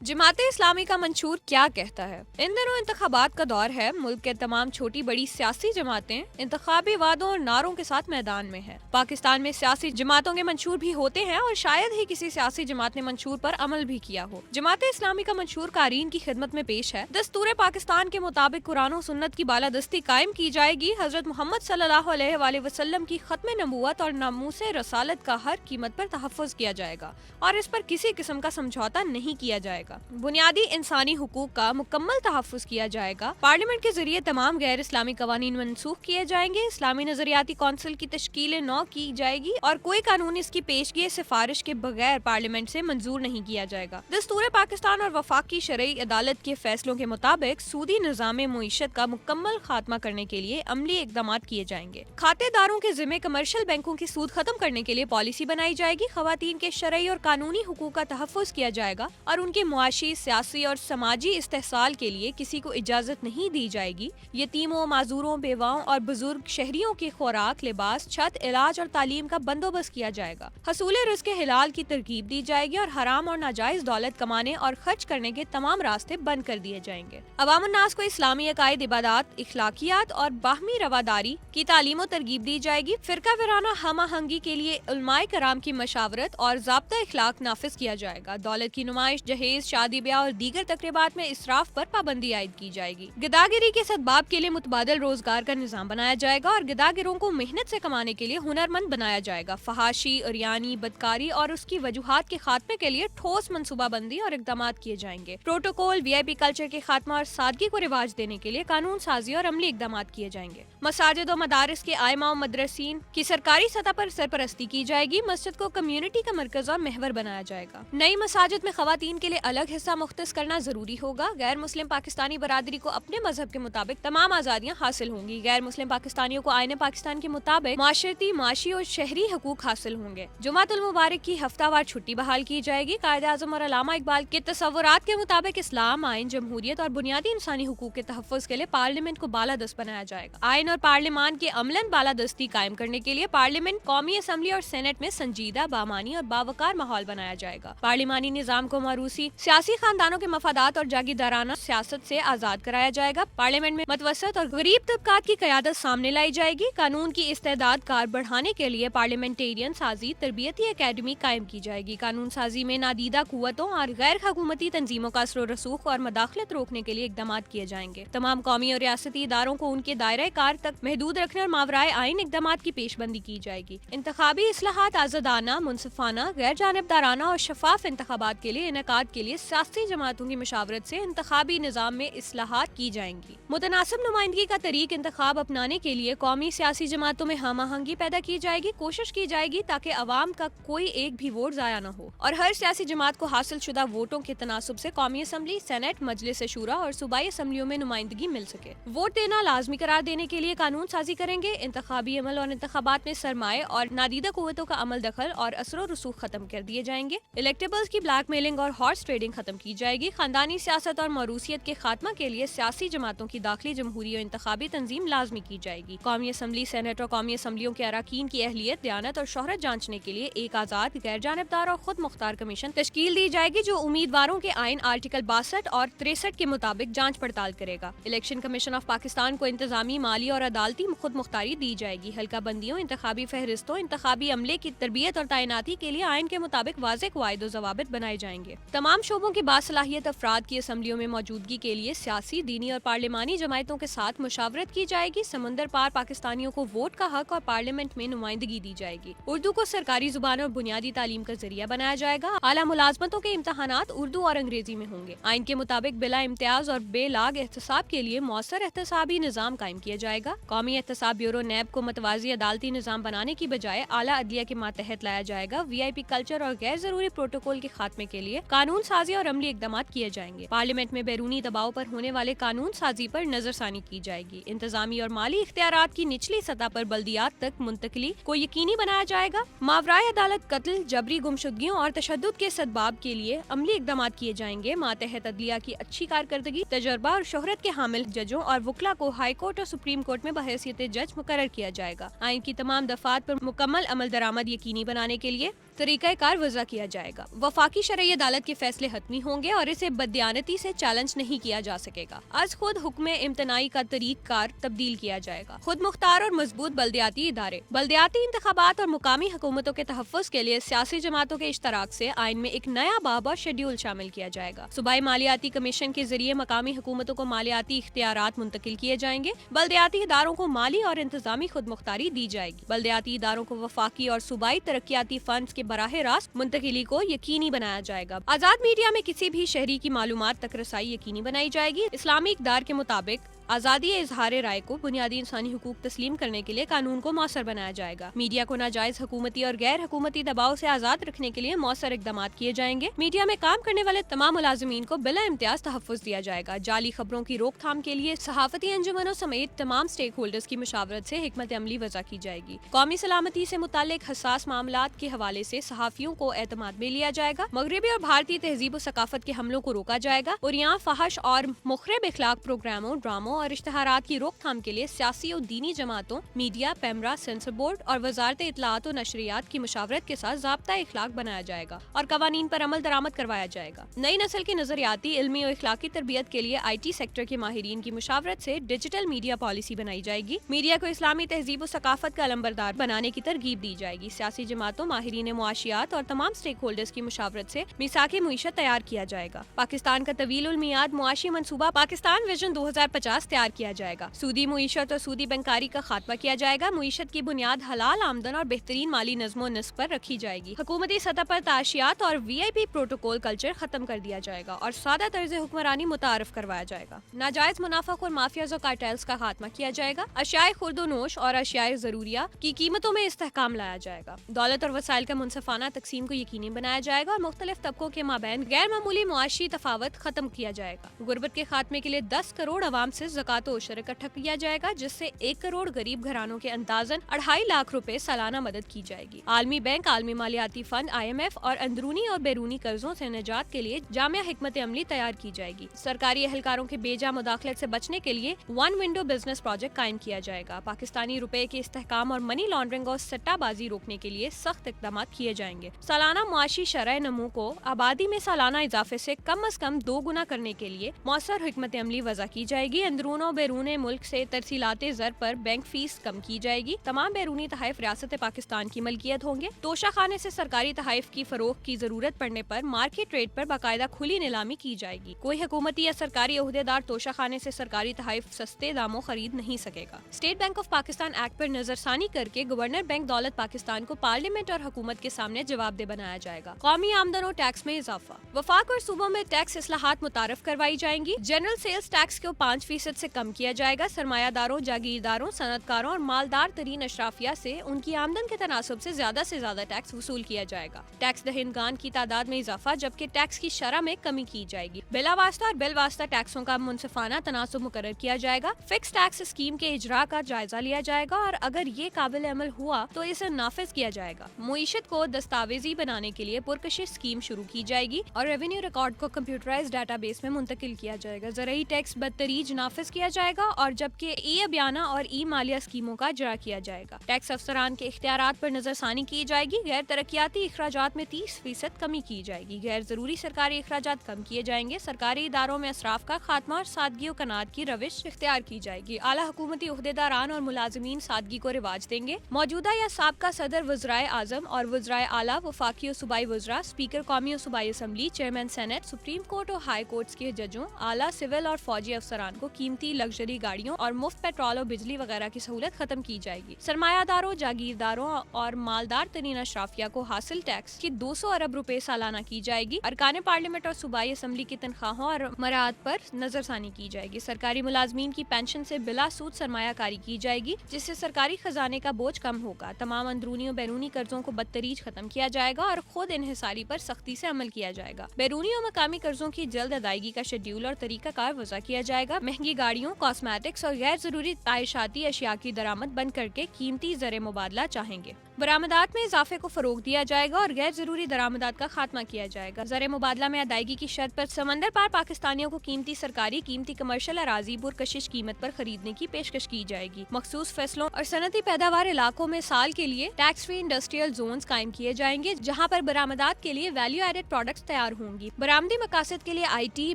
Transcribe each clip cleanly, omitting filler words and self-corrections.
जमात इस्लामी का मंशूर क्या कहता है? इन दिनों इंतखाबात का दौर है। मुल्क के तमाम छोटी बड़ी सियासी जमातें इंतखाबी वादों और नारों के साथ मैदान में हैं। पाकिस्तान में सियासी जमातों के मंशूर भी होते हैं और शायद ही किसी सियासी जमात ने मंशूर पर अमल भी किया हो। जमात इस्लामी का मंशूर कारीन की खिदमत में पेश है। दस्तूर पाकिस्तान के मुताबिक कुरान और सुन्नत की बालादस्ती कायम की जाएगी। हजरत मोहम्मद सल्लल्लाहु अलैहि वसल्लम की खत्म नबूवत और नामूस रसालत का हर कीमत पर तहफ़्फ़ुज़ किया जाएगा और इस पर किसी किस्म का समझौता नहीं किया जाएगा। बुनियादी इंसानी हुकूक का मुकम्मल तहफ़्फ़ुज़ किया जाएगा। पार्लियामेंट के जरिए तमाम गैर इस्लामी कवानीन मनसूख किए जाएंगे। इस्लामी नजरियाती कौंसिल की तश्कील नौ की जाएगी और कोई कानून इसकी पेशगी सिफारिश के बगैर पार्लियामेंट से मंजूर नहीं किया जाएगा। दस्तूर पाकिस्तान और वफाकी शरई अदालत के फैसलों के मुताबिक सूदी निज़ाम मुईशत का मुकम्मल खात्मा करने के लिए अमली इक़दामात किए जाएंगे। खातेदारों के जिम्मे कमर्शियल बैंकों की सूद खत्म करने के लिए पॉलिसी बनाई जाएगी। खवातीन के शरई और कानूनी हुकूक का तहफ़्फ़ुज़ किया जाएगा और उनके मुआशी, सियासी और समाजी इस्तेहसाल के लिए किसी को इजाजत नहीं दी जाएगी। यतीमों, माजूरों, बेवाओं और बुजुर्ग शहरियों की खुराक, लिबास, छत, इलाज और तालीम का बंदोबस्त किया जाएगा। हसूले रिज़्क़ हिलाल की तरगीब दी जाएगी और हराम और नाजायज दौलत कमाने और खर्च करने के तमाम रास्ते बंद कर दिए जाएंगे। अवामुन्नास को इस्लामी अकायद, इबादात, इखलाकियात और बाहमी रवादारी की तालीम और तरगीब दी जाएगी। फिरका वराना हम आहंगी के लिए उलमाए कराम की मशावरत और ज़ाब्ता इखलाक नाफिज किया जाएगा। दौलत की नुमाइश, जहेज, शादी ब्याह और दीगर तकरीबात में इसराफ पर पाबंदी आयद की जाएगी। गिदागिरी के सदबाब के लिए मुतबादल रोजगार का निजाम बनाया जाएगा और गिदागिरों को मेहनत से कमाने के लिए हुनरमंद बनाया जाएगा। फहाशी, उरियानी, बदकारी और उसकी वजूहात के खात्मे के लिए ठोस मनसूबाबंदी और इकदाम किए जाएंगे। प्रोटोकॉल, VIP कल्चर के खात्मा और सादगी को रिवाज देने के लिए कानून साजी और अमली इकदाम किए जाएंगे। मसाजिद और मदारिस के आइमा और मदरसीन की सरकारी सतह पर सरपरस्ती की जाएगी। मस्जिद को कम्युनिटी का मरकज और महवर बनाया जाएगा। नई मसाजिद में खवातीन के लिए अलग हिस्सा मुख्तस करना जरूरी होगा। गैर मुस्लिम पाकिस्तानी बरादरी को अपने मजहब के मुताबिक तमाम आज़ादियाँ हासिल होंगी। गैर मुस्लिम पाकिस्तानियों को आईने पाकिस्तान के मुताबिक माशरती, माशी और शहरी हकूक हासिल होंगे। जुमातुल मुबारक की हफ्तावार छुट्टी बहाल की जाएगी। कायद-ए-आज़म और अल्लामा इकबाल के तसव्वुरात के मुताबिक इस्लाम, आइन, जमहूरियत और बुनियादी इंसानी हुकूक के तहफ़्फ़ुज़ के लिए पार्लियामेंट को बालादस्त बनाया जाएगा। आइन और पार्लियामान के अमलन बालादस्ती कायम करने के लिए पार्लियामेंट, कौमी असम्बली और सेनेट में संजीदा, बामानी और बावकार माहौल बनाया जाएगा। पार्लियामानी निज़ाम को मारूसी सियासी खानदानों के मफादात और जागीरदाराना सियासत से आजाद कराया जाएगा। पार्लियामेंट में मतवसत और गरीब तबकात की क़यादत सामने लाई जाएगी। कानून की इस्तेदाद कार बढ़ाने के लिए पार्लियामेंटेरियन साजी तरबियती अकेडमी कायम की जाएगी। कानून साजी में नादीदा कुव्वतों और गैर हुकूमती तंजीमों का असर रसूख और मदाखलत रोकने के लिए इकदाम किए जाएंगे। तमाम कौमी और रियासती इदारों को उनके दायरे कार तक महदूद रखने और मावराए आइन इकदाम की पेशबंदी की जाएगी। इंतखाबी इस्लाहात आज़ादाना, मुनसिफाना, गैर जानिबदाराना और शफाफ इंतखाबात के लिए इनेकाद के लिए सियासी जमातों की मशावरत से इंतखाबी निज़ाम में इस्लाहात की जाएंगी। मुतनासिब नुमाइंदगी का तरीक इंतखाब अपनाने के लिए कौमी सियासी जमातों में हम आहंगी पैदा की जाएगी। कोशिश की जाएगी ताकि अवाम का कोई एक भी वोट ज़ाया न हो और हर सियासी जमात को हासिल शुदा वोटों के तनासुब से कौमी असम्बली, सेनेट, मजलिस शूरा और सूबाई असम्बलियों में नुमाइंदगी मिल सके। वोट देना लाजमी करार देने के लिए कानून साजी करेंगे। इंतखाबी अमल और इंतखाबात में सरमाए और नादीदा कुव्वतों का अमल दखल और असर रसूख खत्म कर दिए जाएंगे। इलेक्टेबल्स की ब्लैक मेलिंग और हॉर्स ट्रेडिंग खत्म की जाएगी। खानदानी सियासत और मौरूसियत के खात्मा के लिए सियासी जमातों की दाखिली, जमहूरी और इंतखाबी तंजीम लाजमी की जाएगी। कौमी असम्बली, सेनेट और कौमी असम्बलियों के अराकीन की अहलियत, दयानत और शोहरत जांचने के लिए एक आज़ाद, गैर जानिबदार और खुद मुख्तार कमीशन तश्कील दी जाएगी जो उम्मीदवारों के आइन आर्टिकल 62 और 63 के मुताबिक जांच पड़ताल करेगा। इलेक्शन कमीशन ऑफ पाकिस्तान को इंतजामी, माली और अदालती खुद मुख्तारी दी जाएगी। हल्का बंदियों, इंतखाबी फहरिस्तों, इंतखाबी अमले की तरबियत और तैनाती के लिए आइन के मुताबिक वाज़ेह क़वाइद और ज़वाबित बनाए जाएंगे। तमाम शोबों की बासलाहियत अफराद की असम्बलियों में मौजूदगी के लिए सियासी, दीनी और पार्लिमानी जमायतों के साथ मुशावरत की जाएगी। समंदर पार पाकिस्तानियों को वोट का हक और पार्लियामेंट में नुमाइंदगी दी जाएगी। उर्दू को सरकारी जुबान और बुनियादी तालीम का जरिया बनाया जाएगा। आला मुलाजमतों के इम्तहानात उर्दू और अंग्रेजी में होंगे। आइन के मुताबिक बिला इम्तियाज और बेलाग एहतसाब के लिए मौसर एहतसाबी निज़ाम कायम किया जाएगा। कौमी एहतसाब ब्यूरो नैब को मतवाजी अदालती निज़ाम बनाने की बजाय आला अदलिया के मातहत लाया जाएगा। VIP कल्चर और गैर जरूरी प्रोटोकॉल के खात्मे के लिए कानून साजी और अमली इकदाम किए जाएंगे। पार्लियामेंट में बैरूनी दबाव पर होने वाले कानून साजी पर नजरसानी की जाएगी। इंतजामी और माली इख्तियारात की निचली सतह पर बल्दियात तक मुंतकली को यकीनी बनाया जाएगा। मावराए अदालत कत्ल, जबरी गुमशुदगियों और तशद्दुद के सदबाब के लिए अमली इकदाम किए जाएंगे। मातहत अदलिया की अच्छी कारकर्दगी, तजर्बा और शोहरत के हामिल जजों और वकला को हाई कोर्ट और सुप्रीम कोर्ट में बहैसियत जज मुकर्रर किया जाएगा। आइन की तमाम दफात पर मुकम्मल अमल दरामद यकीनी बनाने के लिए तरीका कार वज़ा किया जाएगा। वफाकी शरई अदालत के फैसले हतमी होंगे और इसे बददियानती से चैलेंज नहीं किया जा सकेगा। आज खुद हुक्म इम्तनाई का तरीक कार तब्दील किया जाएगा। खुद मुख्तार और मजबूत बल्दियाती इदारे, बल्दियाती इंतखाबात और मुकामी हुकूमतों के तहफ़्फ़ुज़ के लिए सियासी जमातों के इश्तराक से आइन में एक नया बाब और शेड्यूल शामिल किया जाएगा। सूबाई मालियाती कमीशन के जरिए मकामी हुकूमतों को मालियाती इख्तियारात मुंतकिल किए जाएंगे। बल्दियाती इदारों को माली और इंतजामी खुद मुख्तारी दी जाएगी। बल्दियाती इदारों को वफाकी और सूबाई तरक्याती फंड के बराह रास्त मुंतकिली को यकीनी बनाया जाएगा। आज़ाद मीडिया में किसी भी शहरी की मालूमात तक रसाई यकीनी बनाई जाएगी। इस्लामी इक़दार के मुताबिक आज़ादी इजहार राय को बुनियादी इंसानी हुकूक तस्लीम करने के लिए कानून को मौसर बनाया जाएगा। मीडिया को नाजायज हुकूमती और गैर हुकूमती दबाव से आज़ाद रखने के लिए मौसर इकदाम किए जाएंगे। मीडिया में काम करने वाले तमाम मुलाजिमीन को बिला इम्तियाज तहफ़्फ़ुज़ दिया जाएगा। जाली खबरों की रोकथाम के लिए सहाफ़ती अंजुमनों समेत तमाम स्टेक होल्डर्स की मशावरत से हिकमत अमली वज़ा की जाएगी। कौमी सलामती से मुताल्लिक हसास मामलात के हवाले से सहाफ़ियों को एतमाद में लिया जाएगा। मगरबी और भारतीय तहजीब और सकाफत के हमलों को रोका जाएगा और यहाँ फहश और मुखरिब इखलाक प्रोग्रामों, ड्रामों और इश्तहारात की रोकथाम के लिए सियासी और दीनी जमातों, मीडिया, पैमरा, सेंसर बोर्ड और वजारत इत्तलाआत और नशरियात की मशावरत के साथ ज़ाब्ता इखलाक बनाया जाएगा और कवानीन पर अमल दरामद करवाया जाएगा। नई नस्ल की नजरियाती, इल्मी और इखलाकी तरबियत के लिए IT सेक्टर के माहिरीन की मुशावरत से डिजिटल मीडिया पॉलिसी बनाई जाएगी। मीडिया को इस्लामी तहजीब और सकाफत का अलंबरदार बनाने की तरगीब दी जाएगी। सियासी जमातों, माहिरीन मुआशियात और तमाम स्टेक होल्डर्स की मुशावरत से मिसाक़े मुईशत तैयार किया जाएगा। पाकिस्तान का तवील मियाद मुआशी मनसूबा पाकिस्तान विजन 2050 तैयार किया जाएगा। सूदी मुईशत और सूदी बैंकारी का खात्मा किया जाएगा। मुईशत की बुनियाद हलाल आमदन और बेहतरीन माली नज़्मो नस्ब पर रखी जाएगी। हुकूमती सतह पर ताशियात और VIP प्रोटोकॉल कल्चर खत्म कर दिया जाएगा और सादा तर्ज हुक्मरानी मुतारफ करवाया जाएगा। नाजायज मुनाफाखोर माफियाज और कार्टेल्स का खात्मा किया जाएगा। अशियाए खुर्द नोश और अशियाए जरूरिया की कीमतों में इस्तेहकाम लाया जाएगा। दौलत और वसाइल का मुनसफाना तकसीम को यकीनी बनाया जाएगा और मुख्तलिफ तबकों के माबैन गैर मामूली मुआशी तफावत खत्म किया जाएगा। गुर्बत के खात्मे के लिए 10 करोड़ अवाम से ज़कात और उशर इकट्ठा किया जाएगा, जिससे 1 करोड़ गरीब घरानों के अंदाजन 2.5 लाख रुपए सालाना मदद की जाएगी। आलमी बैंक, आलमी मालियाती फंड IMF और अंदरूनी और बैरूनी कर्जों से निजात के लिए जामिया हिकमत अमली तैयार की जाएगी। सरकारी एहलकारों के बेजा मुदाखलत से बचने के लिए 1 विंडो बिजनेस प्रोजेक्ट कायम किया जाएगा। पाकिस्तानी रुपए के इस्तेहकाम और मनी लॉन्ड्रिंग और सट्टाबाजी रोकने के लिए सख्त इकदाम किए जाएंगे। सालाना मुआशी शरह नमू को आबादी में सालाना इजाफे से कम अज कम 2 गुना करने के लिए मौसर हिकमत अमली वज़ा की जाएगी। अंदरून और बैरून मुल्क से तरसीलाते ज़र पर बैंक फीस कम की जाएगी। तमाम बैरूनी तहाइफ रियासत पाकिस्तान की मलकियत होंगे। तोशा खाने से सरकारी तहाइफ की फरोख्त की जरूरत पड़ने पर मार्केट रेट पर बाकायदा खुली नीलामी की जाएगी। कोई हुकूमती या सरकारी ओहदेदार तोशा खाने से सरकारी तहाइफ सस्ते दामों खरीद नहीं सकेगा। State bank of Pakistan act पर नजरसानी करके गवर्नर बैंक दौलत पाकिस्तान को पार्लियामेंट और हुकूमत के सामने जवाबदेह बनाया जाएगा। कौमी आमदन और टैक्स में इजाफा, वफाक और सूबों में टैक्स इस्लाहात मुतारफ करवाई जाएंगी। जनरल सेल्स टैक्स को 5% से कम किया जाएगा। सरमायादारों, जागीरदारों, सनतकारों और मालदार तरीन अशराफिया से उनकी आमदन के तनासब से ज्यादा टैक्स वसूल किया जाएगा। टैक्स दहिंदगान की तादाद में इजाफा, जबकि टैक्स की शरह में कमी की जाएगी। बिलावास्ता और बिलवास्ता टैक्सों का मुनसिफाना तनासब मुकर्रर किया जाएगा। फिक्स टैक्स स्कीम के इजरा का जायजा लिया जाएगा और अगर ये काबिल अमल हुआ तो इसे नाफिज किया जाएगा। मुईशत को दस्तावेजी बनाने के लिए पुरकशिश स्कीम शुरू की जाएगी और रेवेन्यू रिकॉर्ड को कंप्यूटराइज्ड डाटाबेस में मुंतकिल किया जाएगा। ज़राई टैक्स बदतरीज नाफिज किया जाएगा और जबकि अबियाना और मालिया स्कीमों का इजरा किया जाएगा। टैक्स अफसरान के इख्तियारात पर नजरसानी की जाएगी। गैर तरक्याती इखराजात में 30% कमी की जाएगी। गैर जरूरी सरकारी इखराजात कम किए जाएंगे। सरकारी इदारों में असराफ का खात्मा और सादगी और कनात की रविश इख्तियार की जाएगी। आला हुकूमती ओहदेदारान और मुलाजिमीन सादगी को रिवाज देंगे। मौजूदा या साबका सदर, वज़राए आज़म और वज़राए आला, वफाकी और सूबाई वज़रा, स्पीकर कौमी और सूबाई assembly, chairman senate, supreme court और हाई कोर्ट्स के जजों, आला सिविल और फौजी अफसरान को कीमती लग्जरी गाड़ियों और मुफ्त पेट्रोल और बिजली वगैरह की सहूलत खत्म की जाएगी। सरमायादारों, जागीरदारों और मालदार तरीन अशराफिया को हासिल टैक्स की 200 अरब रुपए सालाना की जाएगी। अरकान पार्लियामेंट और सूबाई असम्बली की तनख्वाहों और मराद पर नजरसानी की जाएगी। सरकारी मुलाजमीन की पेंशन से बिला सूद सरमायाकारी की जाएगी, जिससे सरकारी खजाने का बोझ कम होगा। तमाम अंदरूनी और बैरूनी कर्जों को बदतरीज खत्म किया जाएगा और खुद इन्हिसारी पर सख्ती से अमल किया जाएगा। बैरूनी और मकामी कर्जों की जल्द अदायगी का शेड्यूल और तरीका कार वज़ा किया जाएगा। महंगी गाड़ियों, कॉस्मेटिक्स और गैर जरूरी तायशाती अशिया की दरामद बंद करके कीमती ज़र मुबादला चाहेंगे। برآمدات میں اضافے کو فروغ دیا جائے گا اور غیر ضروری درآمدات کا خاتمہ کیا جائے گا۔ زر مبادلہ میں ادائیگی کی شرط پر سمندر پار پاکستانیوں کو قیمتی سرکاری قیمتی کمرشل اراضی پرکشش قیمت پر خریدنے کی پیشکش کی جائے گی۔ مخصوص فیصلوں اور صنعتی پیداوار علاقوں میں سال کے لیے ٹیکس فری انڈسٹریل زونز قائم کیے جائیں گے، جہاں پر برآمدات کے لیے ویلیو ایڈڈ پروڈکٹس تیار ہوں گی۔ برآمدی مقاصد کے لیے آئی ٹی،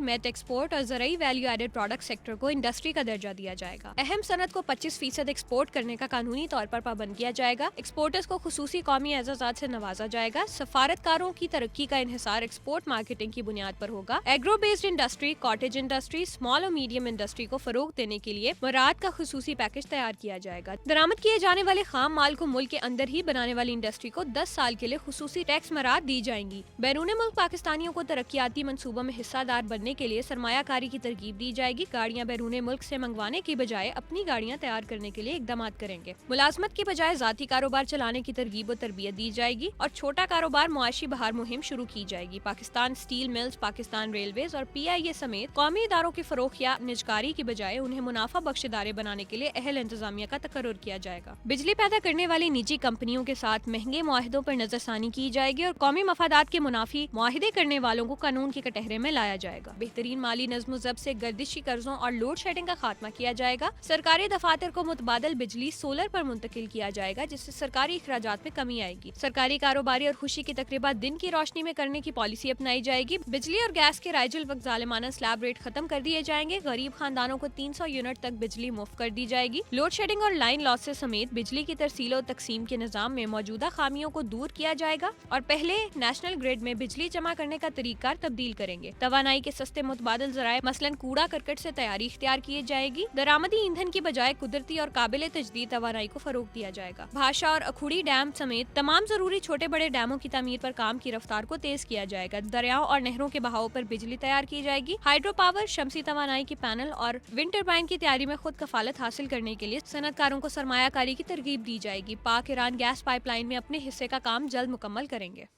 میٹ ایکسپورٹ اور زرعی ویلیو ایڈڈ پروڈکٹ سیکٹر کو انڈسٹری کا درجہ دیا جائے گا۔ اہم صنعت کو 25% ایکسپورٹ کرنے کا قانونی طور پر پابند کیا جائے گا۔ ایکسپورٹرز کو خصوصی قومی اعزازات سے نوازا جائے گا۔ سفارتکاروں کی ترقی کا انحصار ایکسپورٹ مارکیٹنگ کی بنیاد پر ہوگا۔ Agro based industry, cottage industry, small اور میڈیم انڈسٹری کو فروغ دینے کے لیے مراعات کا خصوصی پیکج تیار کیا جائے گا۔ درآمد کیے جانے والے خام مال کو ملک کے اندر ہی بنانے والی انڈسٹری کو 10 سال کے لیے خصوصی ٹیکس مراعات دی جائیں گی۔ بیرون ملک پاکستانیوں کو ترقیاتی منصوبوں میں حصہ دار بننے کے لیے سرمایہ کاری کی ترغیب دی جائے گی۔ گاڑیاں بیرون ملک سے منگوانے کی بجائے اپنی گاڑیاں تیار کرنے کے لیے اقدامات کریں گے۔ ملازمت کی بجائے ذاتی کاروبار چلانے کی ترغیب و تربیت دی جائے گی اور چھوٹا کاروبار معاشی بہار مہم شروع کی جائے گی۔ Pakistan steel mills, Pakistan railways اور پی آئی اے سمیت قومی اداروں کی فروخت یا نجکاری کی بجائے انہیں منافع بخش ادارے بنانے کے لیے اہل انتظامیہ کا تقرر کیا جائے گا۔ بجلی پیدا کرنے والی نجی کمپنیوں کے ساتھ مہنگے معاہدوں پر نظر ثانی کی جائے گی اور قومی مفادات کے منافی معاہدے کرنے والوں کو قانون کے کٹہرے میں لایا جائے گا۔ بہترین مالی نظم و ضبط سے گردشی قرضوں اور لوڈ شیڈنگ کا خاتمہ کیا جائے گا۔ سرکاری دفاتر کو متبادل بجلی سولر پر منتقل کیا جائے گا، جس سے سرکاری اخراجات میں کمی آئے گی۔ سرکاری کاروباری اور خوشی کی تقریبات دن کی روشنی میں کرنے کی پالیسی اپنائی جائے گی۔ بجلی اور گیس کے رائج الوقت ظالمانہ سلیب ریٹ ختم کر دیے جائیں گے۔ غریب خاندانوں کو 300 یونٹ تک بجلی مفت کر دی جائے گی۔ لوڈ شیڈنگ اور لائن لاسز سمیت بجلی کی ترسیل و تقسیم کے نظام میں موجودہ خامیوں کو دور کیا جائے گا اور پہلے نیشنل گریڈ میں بجلی جمع کرنے کا طریقہ کار تبدیل کریں گے۔ توانائی کے سستے متبادل ذرائع مثلاً کوڑا کرکٹ سے تیاری اختیار کی جائے گی۔ درآمدی ایندھن کی بجائے قدرتی اور قابل تجدید توانائی کو فروغ دیا جائے گا۔ بھاشا اور اکھوڑی ڈیم سمیت تمام ضروری چھوٹے بڑے ڈیموں کی تعمیر پر کام کی رفتار کو تیز کیا جائے گا۔ دریاؤں اور نہروں کے بہاؤ پر بجلی تیار کی جائے گی۔ ہائیڈرو پاور، شمسی توانائی کی پینل اور ونڈ ٹربائن کی تیاری میں خود کفالت حاصل کرنے کے لیے صنعت کاروں کو سرمایہ کاری کی ترغیب دی جائے گی۔ پاک ایران گیس پائپ لائن میں اپنے حصے کا کام جلد مکمل کریں گے۔